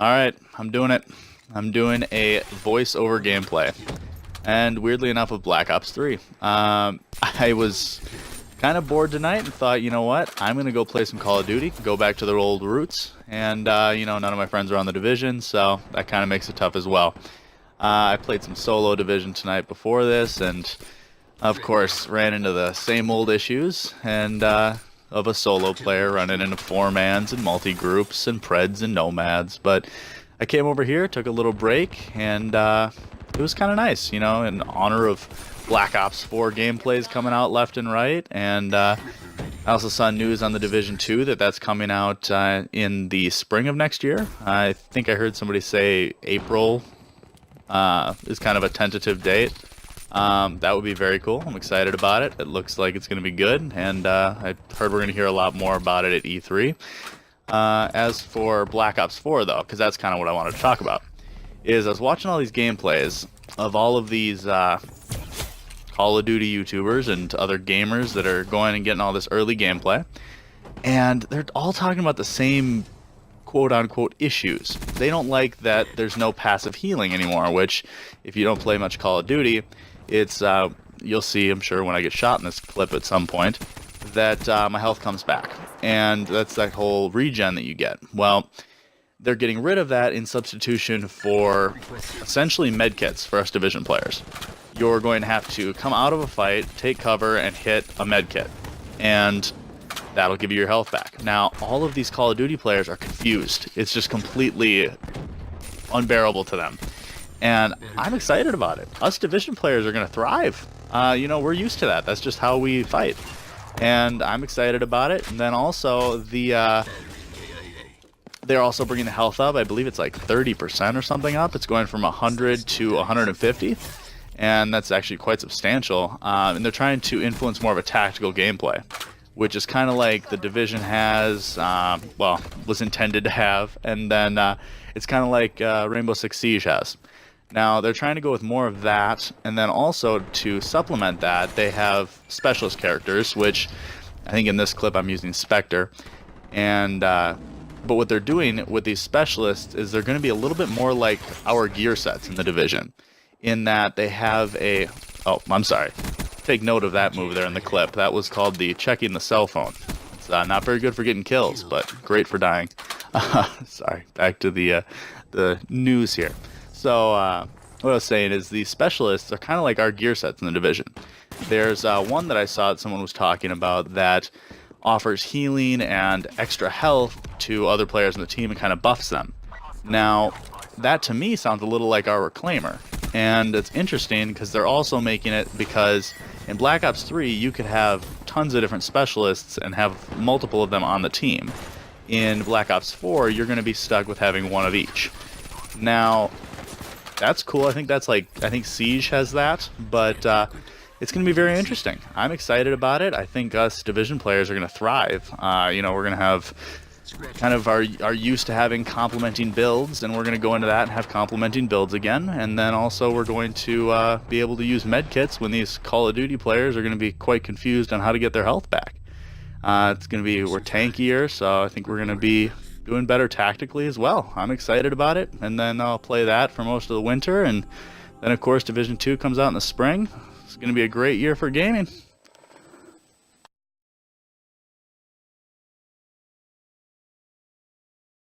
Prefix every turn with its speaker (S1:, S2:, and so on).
S1: Alright, I'm doing it. I'm doing a voiceover gameplay. And weirdly enough, of Black Ops 3. I was kind of bored tonight and thought, you know what, I'm going to go play some Call of Duty, go back to their old roots. And, none of my friends are on the Division, so that kind of makes it tough as well. I played some solo Division tonight before this, and of course ran into the same old issues, and of a solo player running into four-mans and multi-groups and Preds and Nomads. But I came over here, took a little break, and it was kind of nice, in honor of Black Ops 4 gameplays coming out left and right. And I also saw news on the Division 2 that's coming out in the spring of next year. I think I heard somebody say April is kind of a tentative date. That would be very cool. I'm excited about it. It looks like it's going to be good, and I heard we're going to hear a lot more about it at E3. As for Black Ops 4, though, because that's kind of what I wanted to talk about, is I was watching all these gameplays of all of these Call of Duty YouTubers and other gamers that are going and getting all this early gameplay, and they're all talking about the same quote-unquote issues. They don't like that there's no passive healing anymore, which, if you don't play much Call of Duty, it's you'll see, I'm sure, when I get shot in this clip at some point, that my health comes back, and that's that whole regen that you get. Well, they're getting rid of that in substitution for essentially medkits for us Division players. You're going to have to come out of a fight, take cover, and hit a medkit, and that'll give you your health back. Now, all of these Call of Duty players are confused. It's just completely unbearable to them. And I'm excited about it. Us Division players are going to thrive. We're used to that. That's just how we fight. And I'm excited about it. And then also, they're also bringing the health up. I believe it's like 30% or something up. It's going from 100 to 150. And that's actually quite substantial. And they're trying to influence more of a tactical gameplay, which is kind of like the Division has, was intended to have, and then it's kind of like Rainbow Six Siege has. Now, they're trying to go with more of that, and then also to supplement that, they have specialist characters, which I think in this clip I'm using Spectre, and but what they're doing with these specialists is they're going to be a little bit more like our gear sets in the Division, in that they have a... Oh, I'm sorry. Take note of that move there in the clip. That was called the checking the cell phone. It's not very good for getting kills, but great for dying. Sorry, back to the news here. So what I was saying is the specialists are kind of like our gear sets in the Division. There's one that I saw that someone was talking about that offers healing and extra health to other players in the team and kind of buffs them. Now, that to me sounds a little like our Reclaimer. And it's interesting because they're also making it because in Black Ops 3 you could have tons of different specialists and have multiple of them on the team. In Black Ops 4 you're going to be stuck with having one of each. Now, that's cool. I think Siege has that, but it's going to be very interesting. I'm excited about it. I think us Division players are going to thrive. We're going to have kind of are used to having complementing builds, and we're going to go into that and have complementing builds again. And then also we're going to be able to use medkits when these Call of Duty players are going to be quite confused on how to get their health back. It's going to be, we're tankier, so I think we're going to be doing better tactically as well. I'm excited about it, and then I'll play that for most of the winter, and then of course Division 2 comes out in the spring. It's going to be a great year for gaming.